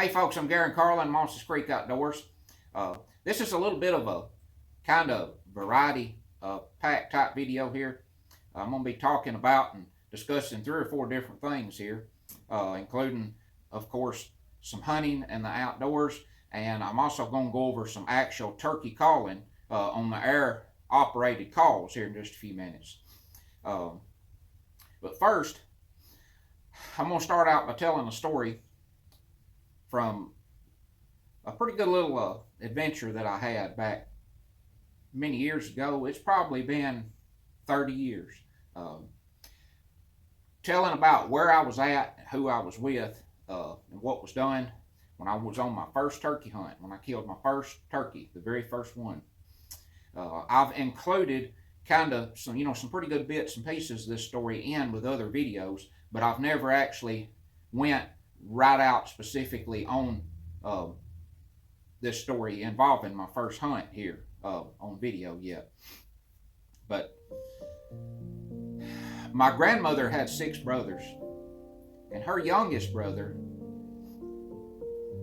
Hey folks, I'm Gary and Carlin, Monsters Creek Outdoors. This is a little bit of a kind of variety pack type video here. I'm going to be talking about and discussing 3 or 4 different things here, including, of course, some hunting and the outdoors. And I'm also going to go over some actual turkey calling on the air operated calls here in just a few minutes. But first, I'm going to start out by telling a story from a pretty good little adventure that I had back many years ago. It's probably been 30 years. Telling about where I was at, who I was with, and what was done when I was on my first turkey hunt, when I killed my first turkey, the very first one. I've included kind of some pretty good bits and pieces of this story in with other videos, but I've never actually went right out specifically on this story involving my first hunt here on video yet. But my grandmother had 6 brothers, and her youngest brother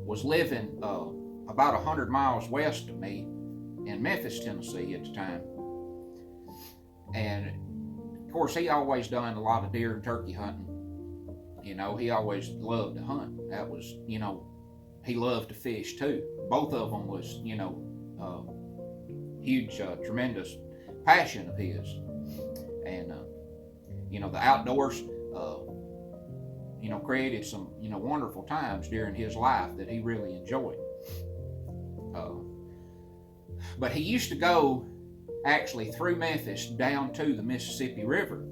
was living about 100 miles west of me in Memphis, Tennessee at the time. And of course, he always done a lot of deer and turkey hunting. He always loved to hunt. That was, he loved to fish too. Both of them was, huge, tremendous passion of his. And, the outdoors, created some, wonderful times during his life that he really enjoyed. But he used to go actually through Memphis down to the Mississippi River,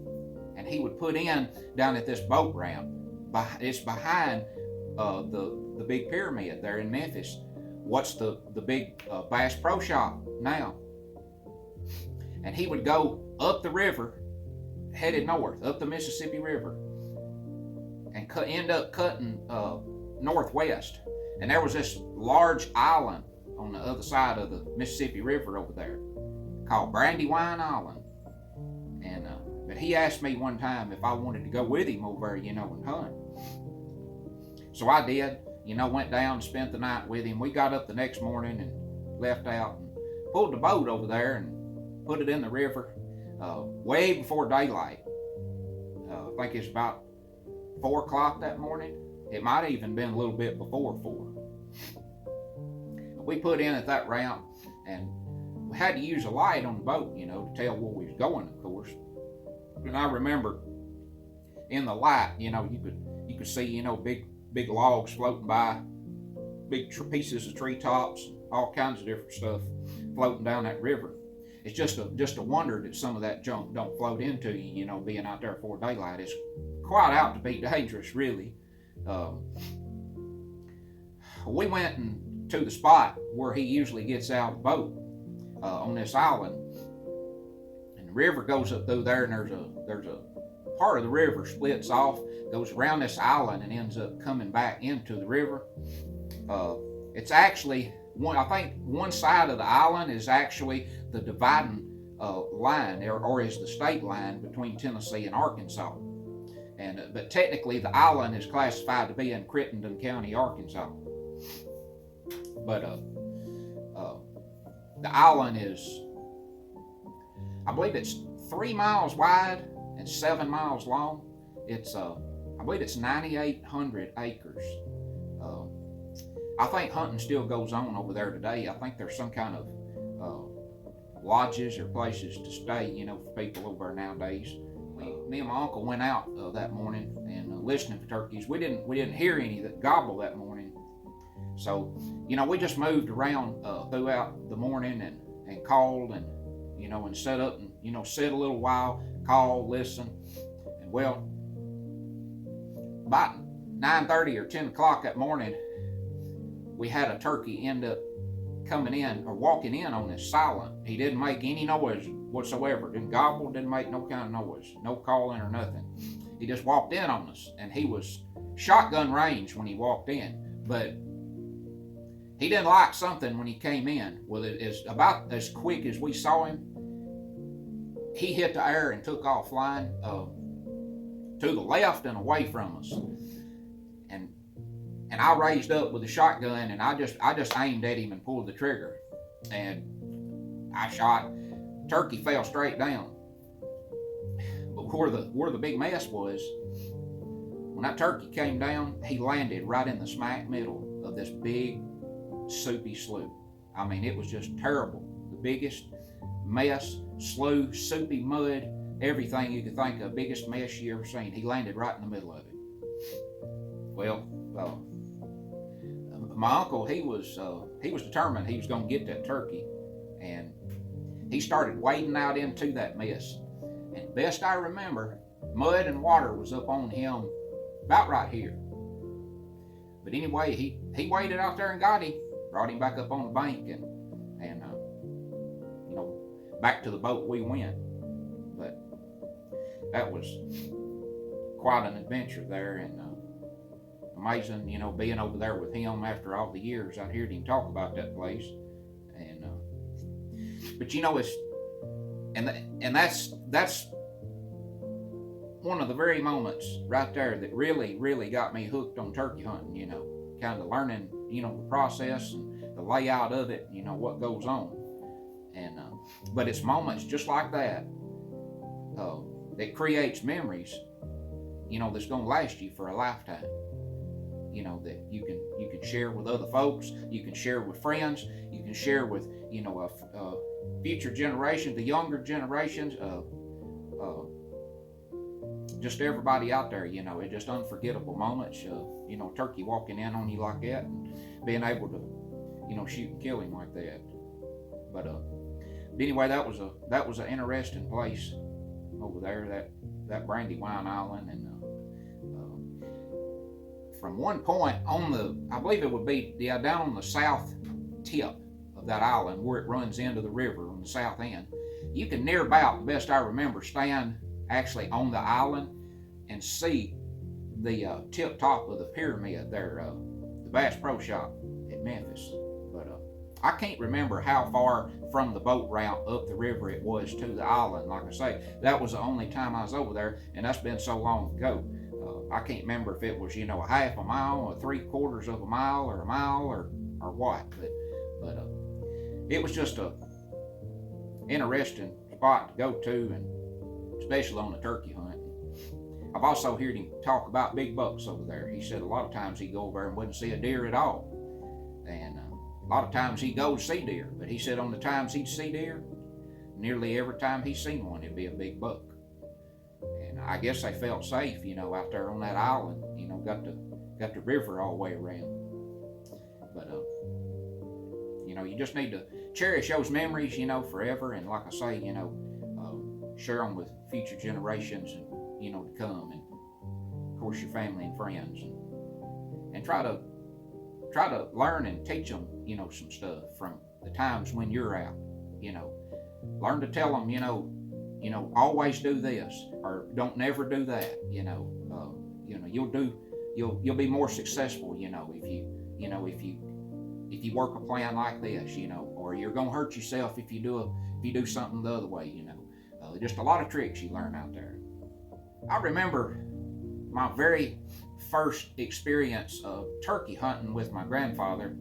and he would put in down at this boat ramp. It's behind the big pyramid there in Memphis. What's the big Bass Pro Shop now? And he would go up the river, headed north, up the Mississippi River, and end up cutting northwest. And there was this large island on the other side of the Mississippi River over there called Brandywine Island. And but he asked me one time if I wanted to go with him over there, and hunt. So I did, went down and spent the night with him. We got up the next morning and left out and pulled the boat over there and put it in the river way before daylight. I think it's about 4 o'clock that morning. It might have even been a little bit before 4. We put in at that ramp, and we had to use a light on the boat, to tell where we was going, of course. And I remember in the light, you could see, big logs floating by, big pieces of treetops, all kinds of different stuff floating down that river. It's just a wonder that some of that junk don't float into you, being out there before daylight. It's quite out to be dangerous, really. We went to the spot where he usually gets out of the boat on this island, and the river goes up through there, and there's a part of the river splits off, goes around this island, and ends up coming back into the river. It's actually I think one side of the island is actually the dividing line, or is the state line between Tennessee and Arkansas. And but technically, the island is classified to be in Crittenden County, Arkansas. But the island is, I believe it's 3 miles wide and 7 miles long. It's I believe it's 9,800 acres. I think hunting still goes on over there today. I think there's some kind of lodges or places to stay, for people over there nowadays. Me and my uncle went out that morning and listening for turkeys. We didn't hear any that gobble that morning. So, we just moved around throughout the morning and called and, and set up and, sit a little while, call, listen. And well, about 9:30 or 10 o'clock that morning, we had a turkey end up coming in or walking in on us silent. He didn't make any noise whatsoever. Didn't gobble, didn't make no kind of noise, no calling or nothing. He just walked in on us, and he was shotgun range when he walked in. But he didn't like something when he came in. Well, it is about as quick as we saw him. He hit the air and took off flying to the left and away from us. And And I raised up with a shotgun, and I just aimed at him and pulled the trigger, and I shot. Turkey fell straight down. But where the big mess was, when that turkey came down, he landed right in the smack middle of this big soupy slough. I mean, it was just terrible. The biggest mess, slough, soupy mud, everything you could think of, biggest mess you ever seen. He landed right in the middle of it. Well, my uncle, he was determined he was going to get that turkey, and he started wading out into that mess. And best I remember, mud and water was up on him about right here. But anyway, he waded out there and got him, brought him back up on the bank, and back to the boat we went. But that was quite an adventure there, and amazing, being over there with him after all the years. I'd heard him talk about that place, and but it's that's one of the very moments right there that really got me hooked on turkey hunting. Kind of learning, the process and the layout of it. What goes on, and but it's moments just like that that creates memories. That's gonna last you for a lifetime. That you can share with other folks, you can share with friends, you can share with future generations, the younger generations, just everybody out there. It's just unforgettable moments. Turkey walking in on you like that, and being able to shoot and kill him like that. But anyway, that was an interesting place over there, that Brandywine Island. And from one point on I believe it would be down on the south tip of that island where it runs into the river on the south end, you can near about, best I remember, stand actually on the island and see the tip top of the pyramid there, the Bass Pro Shop at Memphis. But I can't remember how far from the boat route up the river it was to the island. Like I say, that was the only time I was over there, and that's been so long ago. I can't remember if it was, a half a mile, or 3/4 of a mile, or a mile, or what. But it was just a interesting spot to go to, and especially on the turkey hunt. I've also heard him talk about big bucks over there. He said a lot of times he'd go over there and wouldn't see a deer at all, and a lot of times he'd go to see deer. But he said on the times he'd see deer, nearly every time he seen one, it'd be a big buck. And I guess they felt safe, out there on that island. Got the river all the way around. But you just need to cherish those memories, forever. And like I say, share them with future generations, and to come, and of course your family and friends, and try to learn and teach them, some stuff from the times when you're out. Learn to tell them, always do this, or don't never do that. You'll be more successful, if you work a plan like this, or you're gonna hurt yourself if you do something the other way. Just a lot of tricks you learn out there. I remember my very first experience of turkey hunting with my grandfather.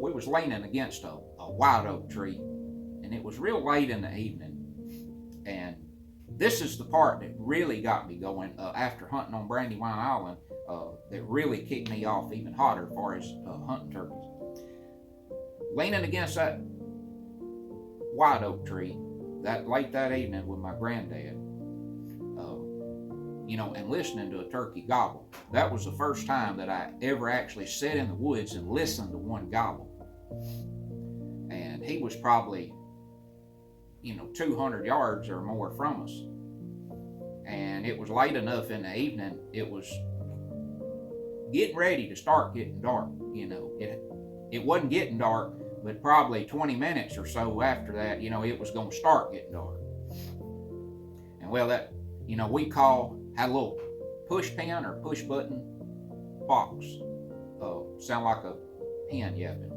We was leaning against a white oak tree, and it was real late in the evening. And this is the part that really got me going after hunting on Brandywine Island, that really kicked me off even hotter as far as hunting turkeys. Leaning against that white oak tree that late that evening with my granddad, and listening to a turkey gobble. That was the first time that I ever actually sat in the woods and listened to one gobble. And he was probably 200 yards or more from us. And it was late enough in the evening, it was getting ready to start getting dark. It wasn't getting dark, but probably 20 minutes or so after that, it was going to start getting dark. And well, that, had a little push pin or push button box. Sound like a hen yapping.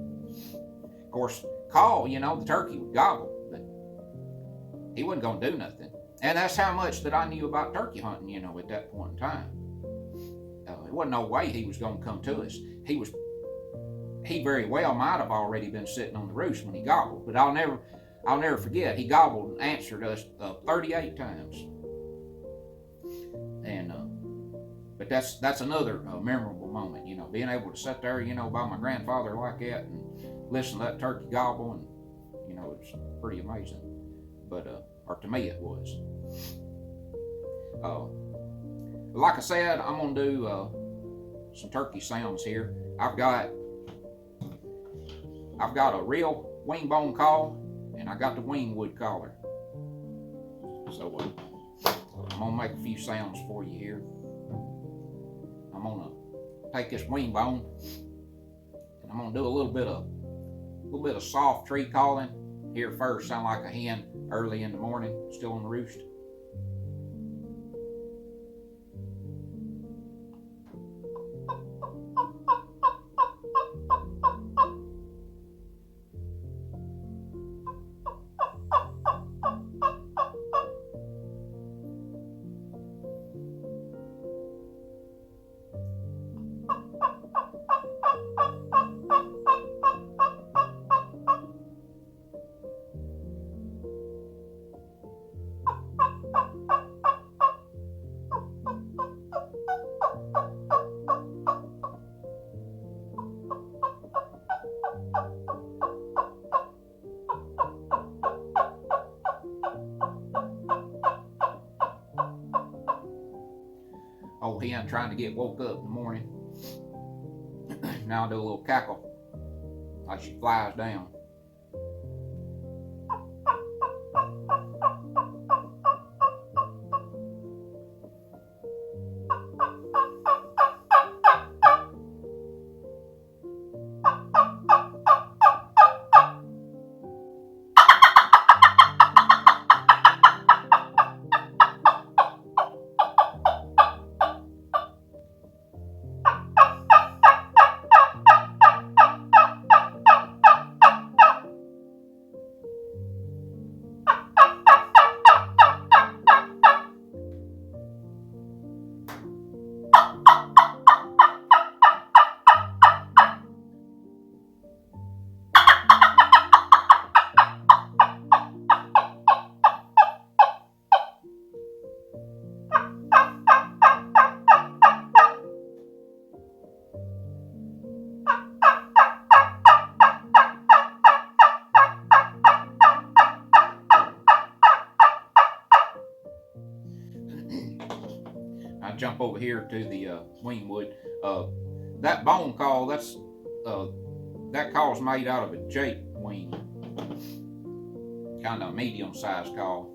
Of course, call, the turkey would gobble, but he wasn't going to do nothing. And that's how much that I knew about turkey hunting, at that point in time. There wasn't no way he was going to come to us. He very well might have already been sitting on the roost when he gobbled, but I'll never forget. He gobbled and answered us 38 times, and but that's another memorable moment. Being able to sit there, by my grandfather like that and listen to that turkey gobble, and it's pretty amazing. But or to me it was. Like I said, I'm gonna do some turkey sounds here. I've got a real wing bone call, and I got the wingwood collar. So I'm gonna make a few sounds for you here. I'm gonna take this wing bone, and I'm gonna do a little bit of soft tree calling here first. Sound like a hen early in the morning, still on the roost. Old hen trying to get woke up in the morning. Now I'll do a little cackle like she flies down. I jump over here to the wingwood. That bone call, that call's made out of a Jake wing, kind of a medium-sized call.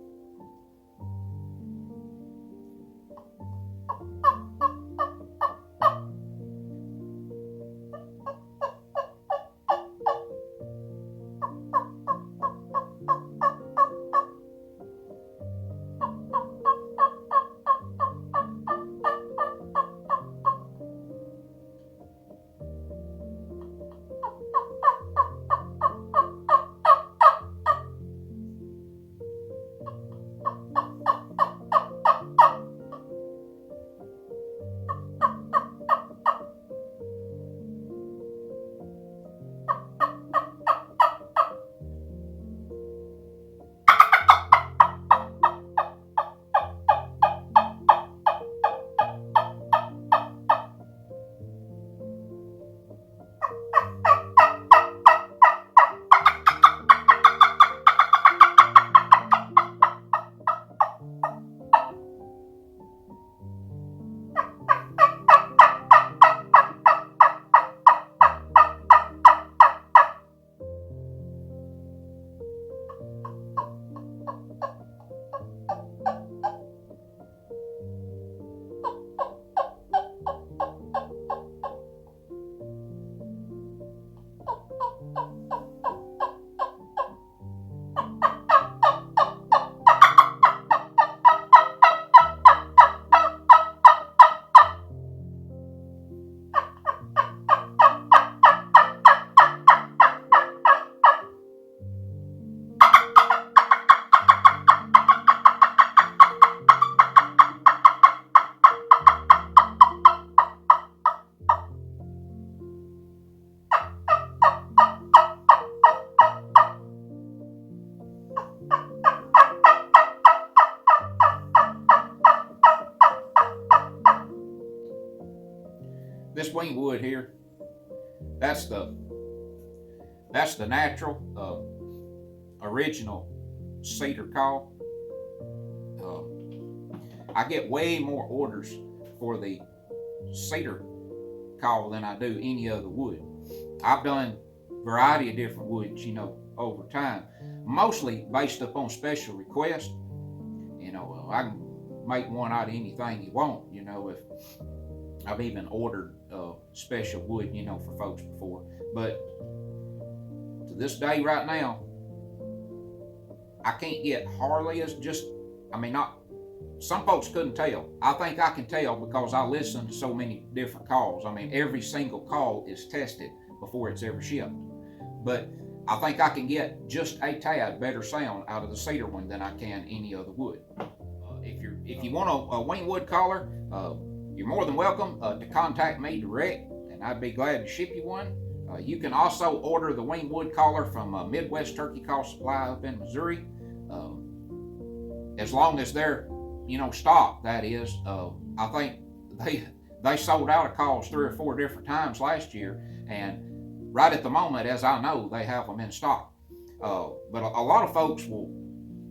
this wing wood here, that's the natural original cedar caul. I get way more orders for the cedar caul than I do any other wood. I've done a variety of different woods, over time, mostly based upon special request. I can make one out of anything you want. If I've even ordered special wood, for folks before. But to this day, right now, I can't get hardly as not. Some folks couldn't tell. I think I can tell because I listen to so many different cauls. Every single caul is tested before it's ever shipped. But I think I can get just a tad better sound out of the cedar one than I can any other wood. If you want a wing wood collar, you're more than welcome to contact me direct, and I'd be glad to ship you one. You can also order the wing wood collar from Midwest Turkey Caul Supply up in Missouri, as long as they're stock. That is, I think they sold out of cauls 3 or 4 different times last year, and right at the moment, as I know, they have them in stock. But a lot of folks will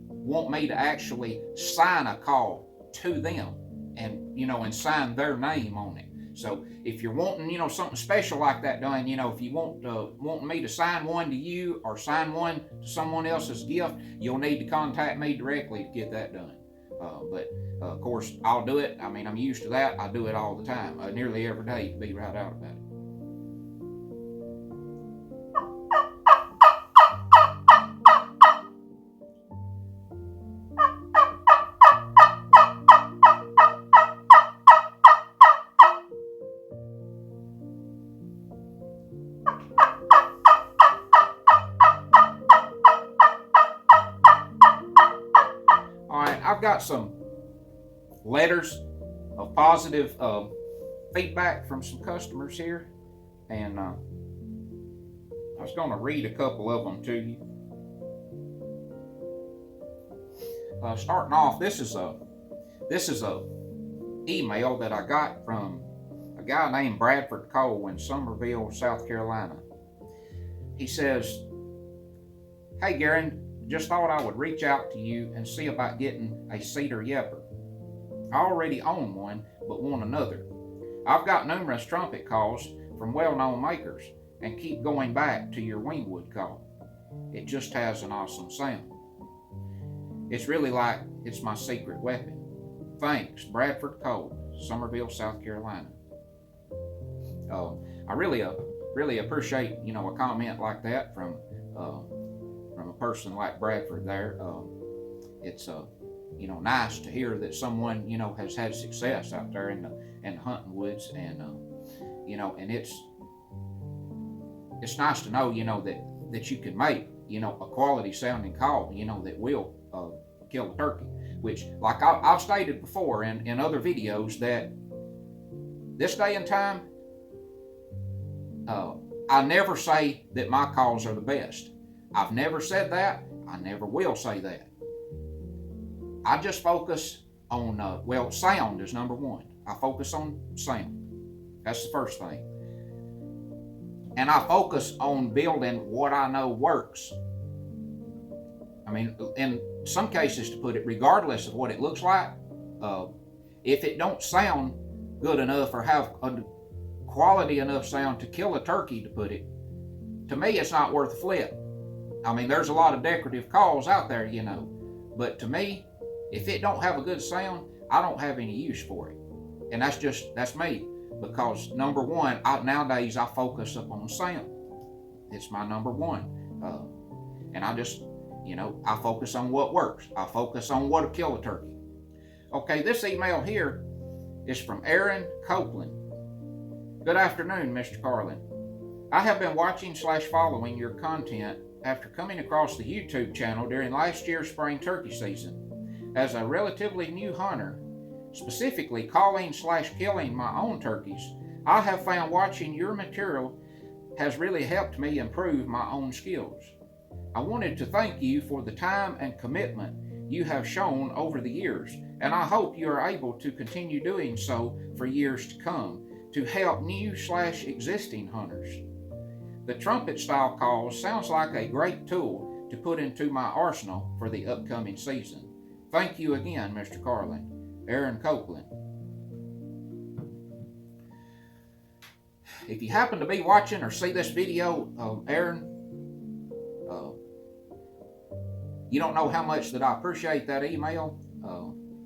want me to actually sign a caul to them, and sign their name on it. So if you're wanting something special like that done, if you want me to sign one to you or sign one to someone else's gift, you'll need to contact me directly to get that done. But of course, I'll do it. I'm used to that. I do it all the time, nearly every day, to be right out about it. I've got some letters of positive feedback from some customers here, and I was going to read a couple of them to you. Starting off, this is a email that I got from a guy named Bradford Cole in Summerville, South Carolina. He says, "Hey Garen, just thought I would reach out to you and see about getting a cedar yepper. I already own one, but want another. I've got numerous trumpet calls from well-known makers and keep going back to your wingwood caul. It just has an awesome sound. It's really like it's my secret weapon. Thanks, Bradford Cole, Summerville, South Carolina." I really appreciate a comment like that from a person like Bradford there. It's nice to hear that someone has had success out there in the hunting woods, and and it's nice to know that you can make a quality sounding caul that will kill a turkey, which, like I've stated before in other videos, that this day and time, I never say that my cauls are the best. I've never said that. I never will say that. I just focus on, sound is number one. I focus on sound. That's the first thing. And I focus on building what I know works. In some cases, to put it, regardless of what it looks like, if it don't sound good enough or have a quality enough sound to kill a turkey, to put it, to me, it's not worth a flip. There's a lot of decorative cauls out there, but to me, if it don't have a good sound, I don't have any use for it. And that's me, because number one, nowadays I focus upon sound. It's my number one. And I just, I focus on what works. I focus on what'll kill a turkey. Okay, this email here is from Aaron Copeland. Good afternoon, Mr. Carlin. I have been watching/following your content after coming across the YouTube channel during last year's spring turkey season. As a relatively new hunter, specifically calling/killing my own turkeys, I have found watching your material has really helped me improve my own skills. I wanted to thank you for the time and commitment you have shown over the years, and I hope you are able to continue doing so for years to come. to help new/existing hunters. The trumpet-style calls sounds like a great tool to put into my arsenal for the upcoming season. Thank you again, Mr. Carlin. Aaron Copeland. If you happen to be watching or see this video, Aaron, you don't know how much that I appreciate that email.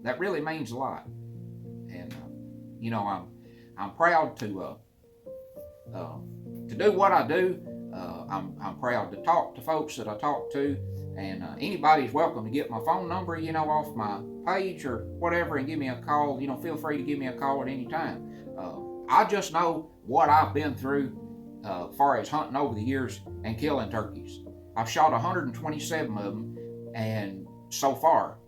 That really means a lot, and I'm proud to do what I do. I'm proud to talk to folks that I talk to, and anybody's welcome to get my phone number, off my page or whatever, and give me a call. Feel free to give me a call at any time. I just know what I've been through as far as hunting over the years and killing turkeys. I've shot 127 of them, and so far,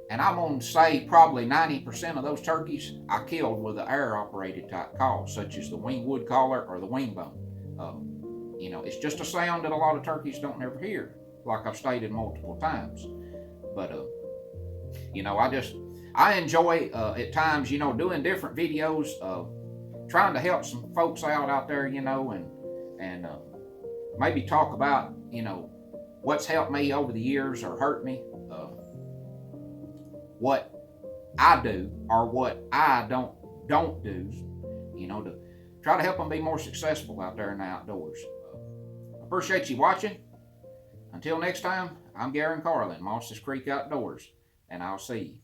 and I'm going to say probably 90% of those turkeys I killed with the air-operated type call, such as the wing wood caller or the wing bone. It's just a sound that a lot of turkeys don't ever hear, like I've stated multiple times. But I enjoy at times, doing different videos, trying to help some folks out there, and maybe talk about, what's helped me over the years or hurt me, what I do or what I don't do, to try to help them be more successful out there in the outdoors. Appreciate you watching. Until next time, I'm Garen Carlin, Mosses Creek Outdoors, and I'll see you.